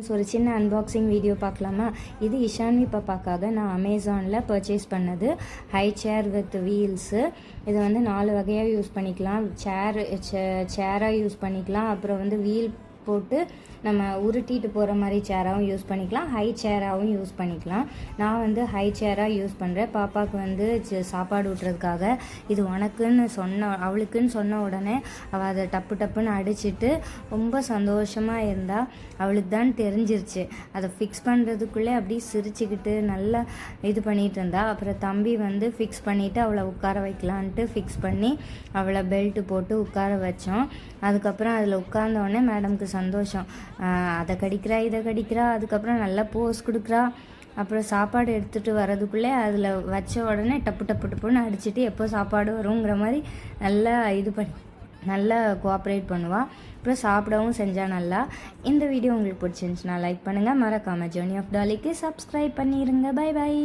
ஒரு சின்ன unboxing video பார்க்கலாமா? இது இஷான்வி பாப்பாக்காக நான் அமேசானில் பர்ச்சேஸ் பண்ணது. High chair with wheels. இது வந்து 4 வகையாக யூஸ் பண்ணிக்கலாம். சேராக யூஸ் பண்ணிக்கலாம். அப்புறம் வந்து வீல் போட்டு நம்ம உருட்டிட்டு போகிற மாதிரி சேராகவும் யூஸ் பண்ணிக்கலாம். ஹை சேராகவும் யூஸ் பண்ணிக்கலாம். நான் வந்து ஹை சேராக யூஸ் பண்ணுறேன். பாப்பாவுக்கு வந்து சாப்பாடு ஊட்டுறதுக்காக. இது உனக்குன்னு அவளுக்குன்னு சொன்ன உடனே அவள் அதை டப்புன்னு அடிச்சுட்டு ரொம்ப சந்தோஷமாக இருந்தாள். அவளுக்கு தான் தெரிஞ்சிருச்சு. அதை ஃபிக்ஸ் பண்ணுறதுக்குள்ளே அப்படியே சிரிச்சுக்கிட்டு நல்லா இது பண்ணிகிட்டு இருந்தா. அப்புறம் தம்பி வந்து ஃபிக்ஸ் பண்ணிவிட்டு அவளை உட்கார வைக்கலான்ட்டு ஃபிக்ஸ் பண்ணி அவளை பெல்ட்டு போட்டு உட்கார வச்சோம். அதுக்கப்புறம் அதில் உட்கார்ந்தோடனே மேடம்க்கு சந்தோஷம். அதை கடிக்கிறா இதை கடிக்கிறா. அதுக்கப்புறம் நல்லா போஸ் கொடுக்குறா. அப்புறம் சாப்பாடு எடுத்துகிட்டு வரதுக்குள்ளே அதில் வச்ச உடனே டப்புன்னு அடிச்சுட்டு எப்போ சாப்பாடு வருங்கிற மாதிரி நல்லா இது பண்ணி நல்லா கோஆப்ரேட் பண்ணுவாள். அப்புறம் சாப்பிடவும் செஞ்சால் நல்லா. இந்த வீடியோ உங்களுக்கு பிடிச்சிருந்துச்சுன்னா லைக் பண்ணுங்கள். மறக்காமல் ஜர்னி ஆஃப் டாலிக்கு சப்ஸ்கிரைப் பண்ணிடுங்க. பை.